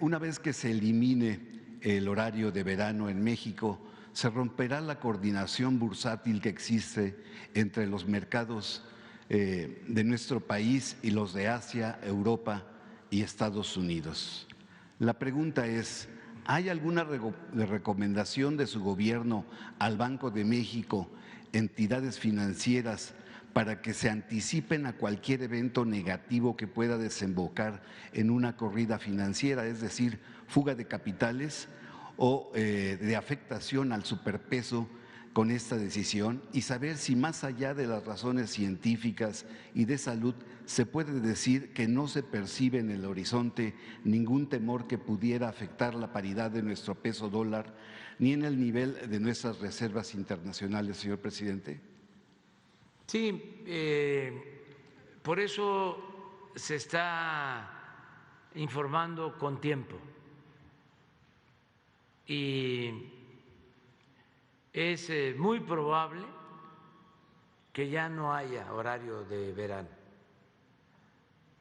una vez que se elimine el horario de verano en México, se romperá la coordinación bursátil que existe entre los mercados de nuestro país y los de Asia, Europa y Estados Unidos. La pregunta es, ¿hay alguna recomendación de su gobierno al Banco de México, entidades financieras, para que se anticipen a cualquier evento negativo que pueda desembocar en una corrida financiera, es decir, fuga de capitales o de afectación al superpeso con esta decisión, y saber si más allá de las razones científicas y de salud se puede decir que no se percibe en el horizonte ningún temor que pudiera afectar la paridad de nuestro peso dólar ni en el nivel de nuestras reservas internacionales, señor presidente? Sí, por eso se está informando con tiempo y es muy probable que ya no haya horario de verano,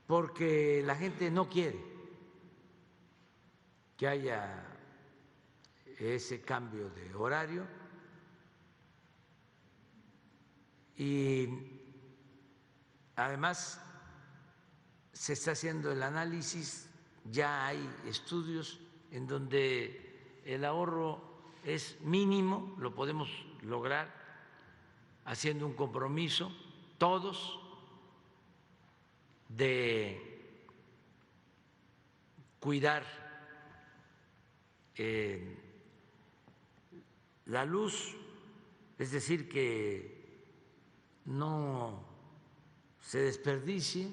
porque la gente no quiere que haya ese cambio de horario y además se está haciendo el análisis, ya hay estudios en donde el ahorro es mínimo, lo podemos lograr haciendo un compromiso todos de cuidar la luz, es decir, que no se desperdicie,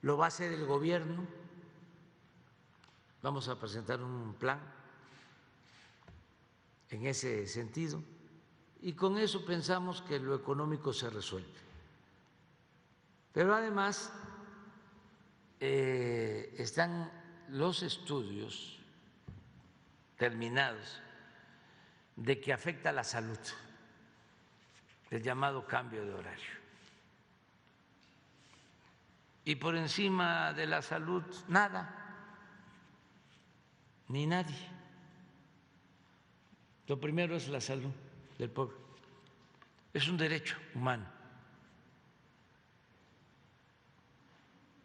lo va a hacer el gobierno, vamos a presentar un plan en ese sentido y con eso pensamos que lo económico se resuelve. Pero además están los estudios terminados de que afecta a la salud, el llamado cambio de horario. Y por encima de la salud, nada, ni nadie. Lo primero es la salud del pueblo. Es un derecho humano.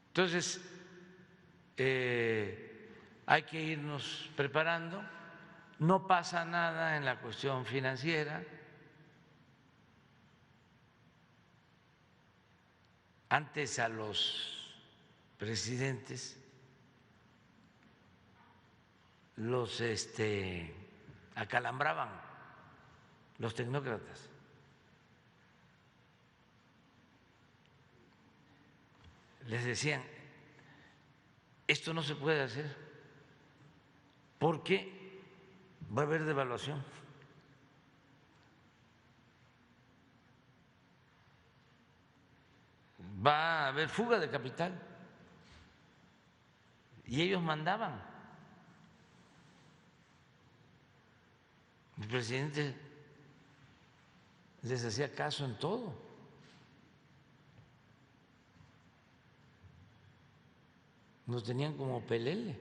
Entonces, hay que irnos preparando. No pasa nada en la cuestión financiera. Antes a los presidentes los acalambraban los tecnócratas. Les decían, esto no se puede hacer porque va a haber devaluación. Va a haber fuga de capital. Y ellos mandaban. El presidente les hacía caso en todo. Nos tenían como pelele.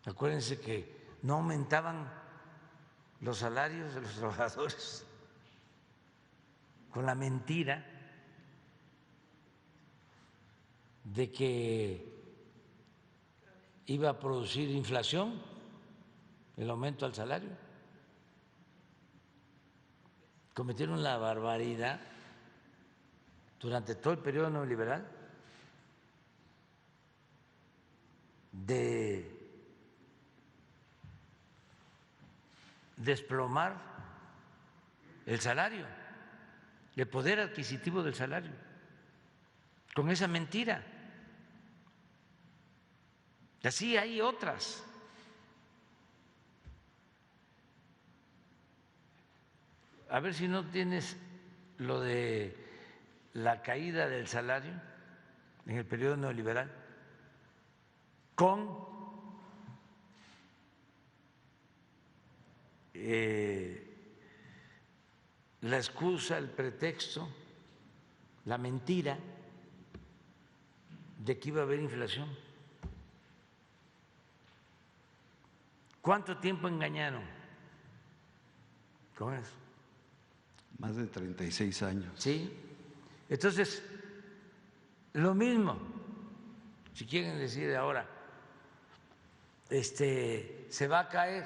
Acuérdense que no aumentaban los salarios de los trabajadores con la mentira de que iba a producir inflación el aumento al salario. Cometieron la barbaridad durante todo el periodo neoliberal de desplomar el salario, el poder adquisitivo del salario, con esa mentira. Y así hay otras. A ver si no tienes lo de la caída del salario en el periodo neoliberal con la excusa, el pretexto, la mentira de que iba a haber inflación. ¿Cuánto tiempo engañaron con eso? Más de 36 años. Sí. Entonces, lo mismo, si quieren decir ahora, se va a caer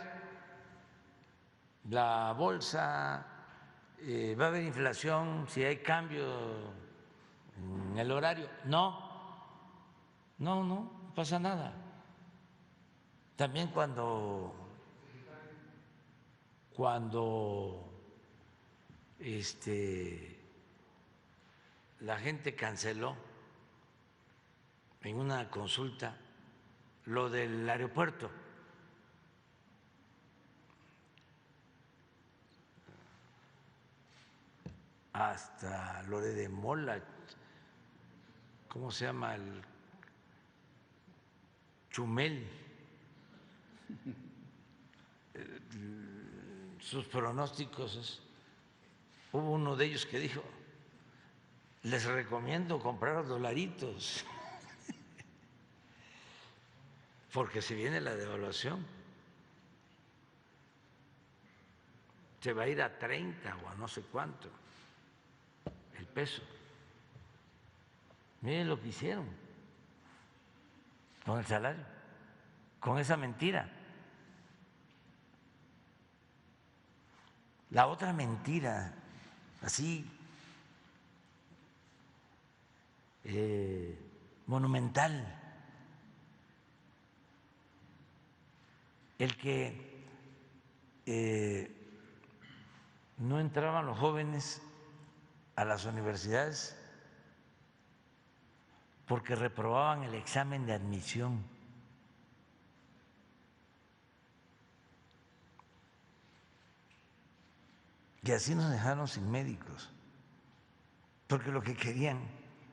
la bolsa, va a haber inflación si hay cambio en el horario. No pasa nada. También cuando la gente canceló en una consulta lo del aeropuerto, hasta Lore de Mola, ¿cómo se llama? El Chumel, sus pronósticos. Hubo uno de ellos que dijo: les recomiendo comprar dolaritos porque se viene la devaluación, se va a ir a 30 o a no sé cuánto el peso. Miren lo que hicieron con el salario, con esa mentira. La otra mentira, así monumental, el que no entraban los jóvenes a las universidades porque reprobaban el examen de admisión. Y así nos dejaron sin médicos, porque lo que querían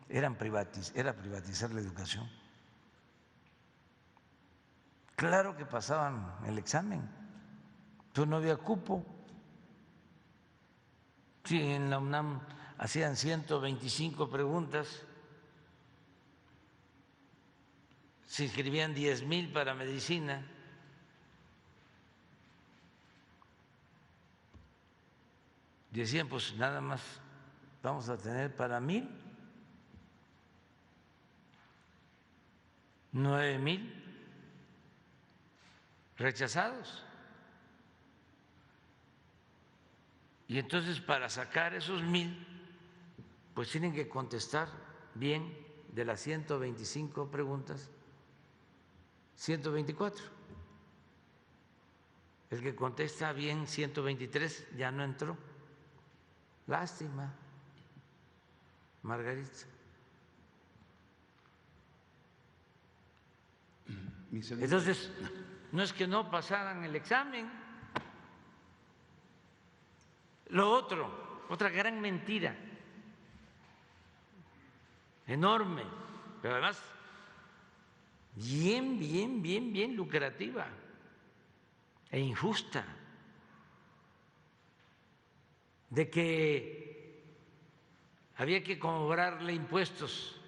era privatizar la educación. Claro que pasaban el examen, pero no había cupo. Sí, en la UNAM hacían 125 preguntas, se inscribían 10,000 para medicina. Decían, pues nada más vamos a tener para 1,000, 9,000 rechazados. Y entonces para sacar esos 1,000, pues tienen que contestar bien de las 125 preguntas, 124. El que contesta bien 123 ya no entró. Lástima, Margarita. Entonces, no es que no pasaran el examen. Lo otro, otra gran mentira, enorme, pero además bien lucrativa e injusta, de que había que cobrarle impuestos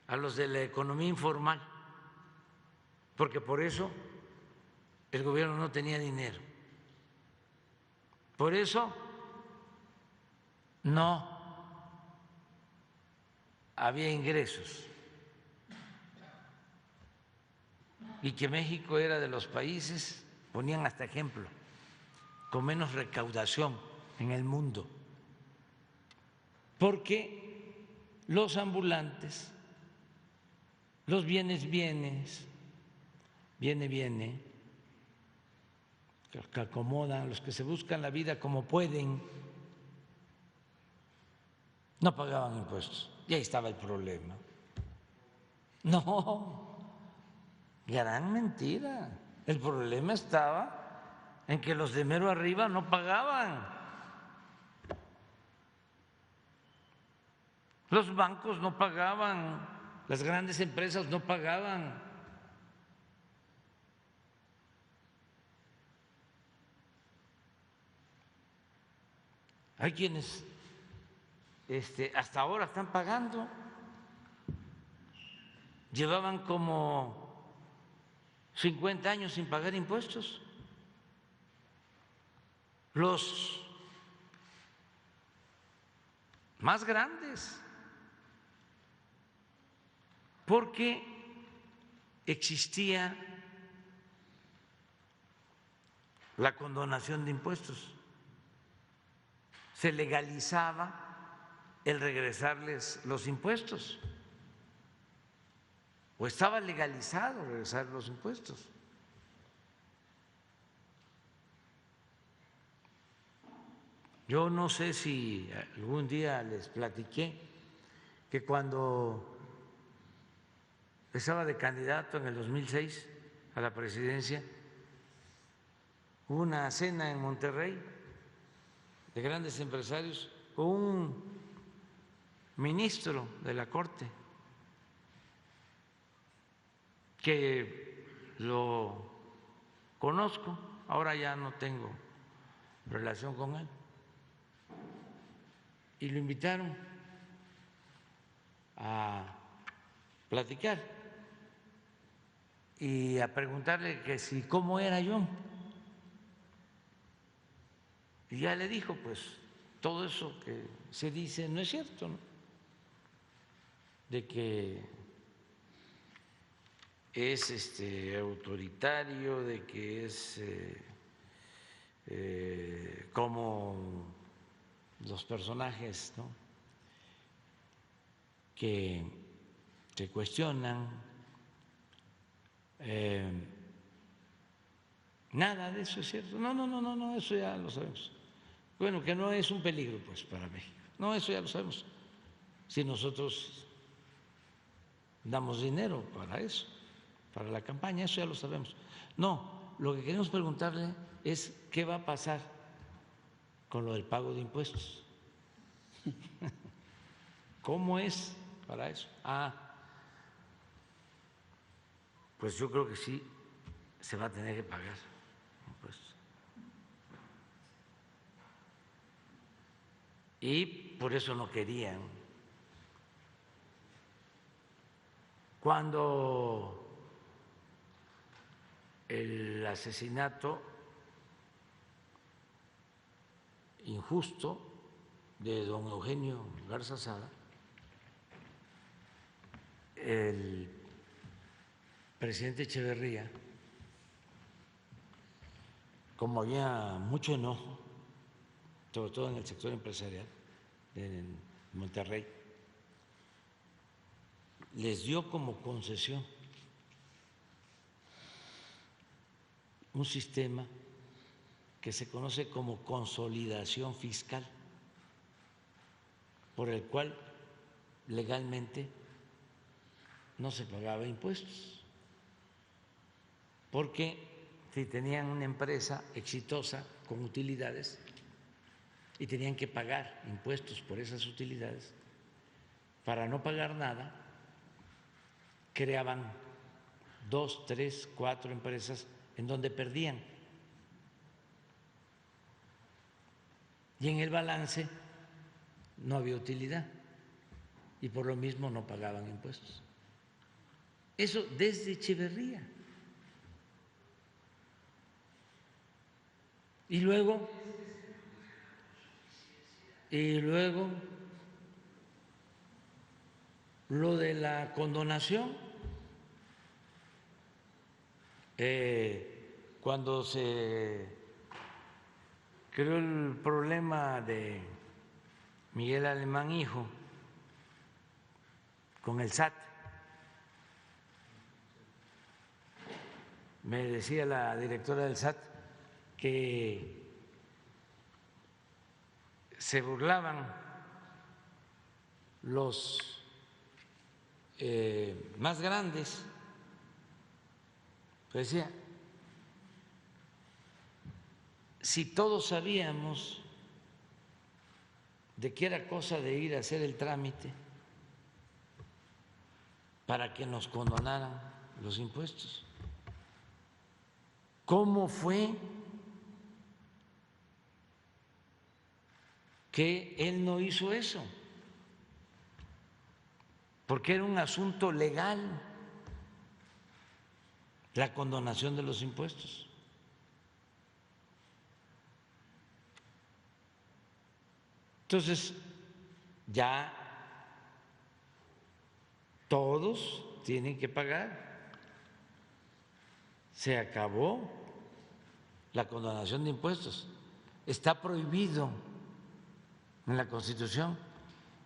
a los de la economía informal, porque por eso el gobierno no tenía dinero, por eso no había ingresos, y que México era de los países, ponían hasta ejemplo, con menos recaudación en el mundo, porque los ambulantes, los viene, los que acomodan, los que se buscan la vida como pueden, no pagaban impuestos. Y ahí estaba el problema. No, gran mentira. El problema estaba en que los de mero arriba no pagaban. Los bancos no pagaban, las grandes empresas no pagaban. Hay quienes hasta ahora están pagando llevaban como 50 años sin pagar impuestos. Los más grandes, porque existía la condonación de impuestos, se legalizaba el regresarles los impuestos, o estaba legalizado regresar los impuestos. Yo no sé si algún día les platiqué que cuando estaba de candidato en el 2006 a la presidencia, hubo una cena en Monterrey de grandes empresarios con un ministro de la Corte que lo conozco, ahora ya no tengo relación con él, y lo invitaron a platicar y a preguntarle que si cómo era yo. Y ya le dijo, pues todo eso que se dice no es cierto, ¿no? De que es autoritario, de que es como los personajes, ¿no?, que se cuestionan. Nada de eso es cierto. No, eso ya lo sabemos. Bueno, que no es un peligro, pues, para México. No, eso ya lo sabemos. Si nosotros damos dinero para eso, para la campaña, eso ya lo sabemos. No, lo que queremos preguntarle es qué va a pasar con lo del pago de impuestos. ¿Cómo es para eso? Pues yo creo que sí se va a tener que pagar impuestos. Y por eso no querían. Cuando el asesinato injusto de don Eugenio Garza Sada, el presidente Echeverría, como había mucho enojo, sobre todo en el sector empresarial en Monterrey, les dio como concesión un sistema que se conoce como consolidación fiscal, por el cual legalmente no se pagaba impuestos, porque si tenían una empresa exitosa con utilidades y tenían que pagar impuestos por esas utilidades, para no pagar nada, creaban 2, 3, 4 empresas en donde perdían. Y en el balance no había utilidad y por lo mismo no pagaban impuestos. Eso desde Echeverría. Y luego lo de la condonación, cuando se creó el problema de Miguel Alemán Hijo con el SAT, me decía la directora del SAT que se burlaban los más grandes, pues decía, si todos sabíamos de que era cosa de ir a hacer el trámite para que nos condonaran los impuestos, ¿cómo fue que él no hizo eso? Porque era un asunto legal. la condonación de los impuestos. Entonces, ya todos tienen que pagar. Se acabó la condonación de impuestos. Está prohibido en la Constitución.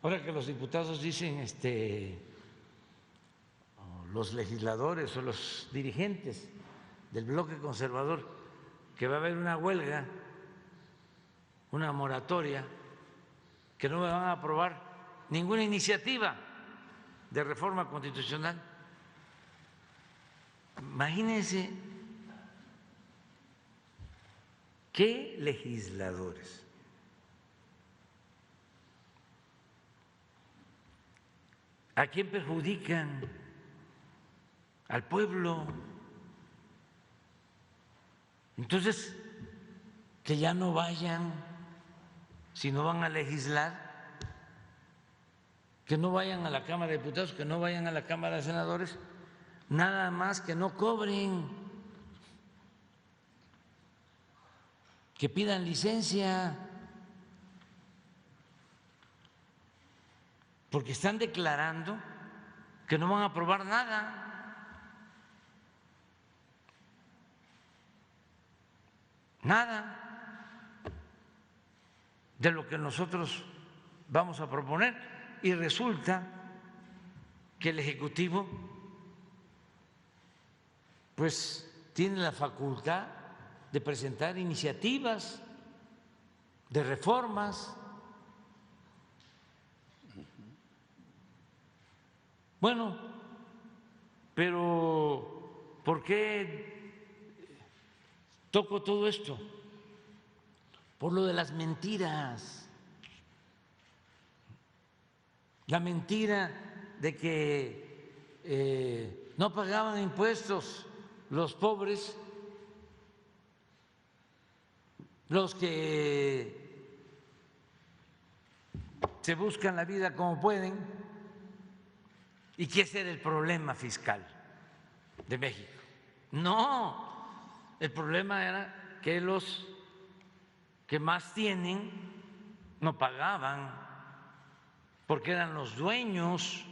Ahora que los diputados dicen, los legisladores o los dirigentes del bloque conservador, que va a haber una huelga, una moratoria, que no me van a aprobar ninguna iniciativa de reforma constitucional. Imagínense qué legisladores. ¿A quién perjudican? Al pueblo. Entonces, que ya no vayan, si no van a legislar, que no vayan a la Cámara de Diputados, que no vayan a la Cámara de Senadores, nada más que no cobren, que pidan licencia, porque están declarando que no van a aprobar nada. Nada de lo que nosotros vamos a proponer, y resulta que el Ejecutivo pues tiene la facultad de presentar iniciativas de reformas. Bueno, pero ¿por qué toco todo esto? Por lo de las mentiras. La mentira de que no pagaban impuestos los pobres, los que se buscan la vida como pueden, y que ese era el problema fiscal de México. No, el problema era que los que más tienen no pagaban, porque eran los dueños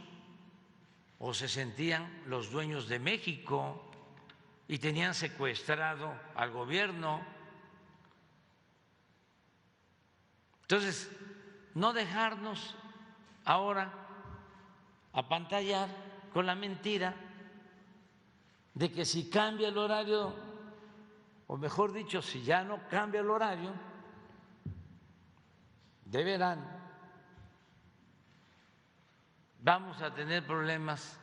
o se sentían los dueños de México y tenían secuestrado al gobierno. Entonces, no dejarnos ahora apantallar con la mentira de que si cambia el horario, o mejor dicho, si ya no cambia el horario de verano, vamos a tener problemas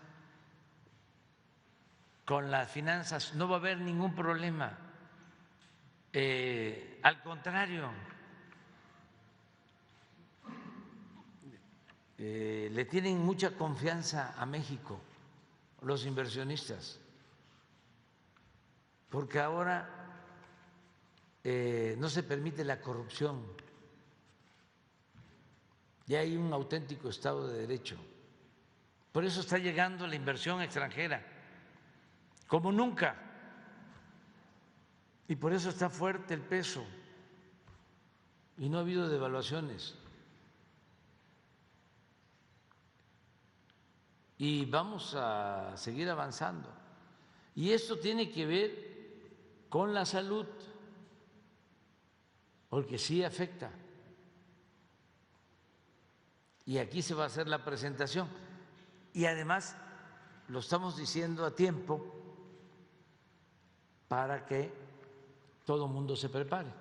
con las finanzas. No va a haber ningún problema, al contrario, le tienen mucha confianza a México los inversionistas, porque ahora no se permite la corrupción y hay un auténtico Estado de Derecho. Por eso está llegando la inversión extranjera como nunca, y por eso está fuerte el peso y no ha habido devaluaciones. Y vamos a seguir avanzando. Y esto tiene que ver con la salud, porque sí afecta. Y aquí se va a hacer la presentación. Y además lo estamos diciendo a tiempo para que todo el mundo se prepare.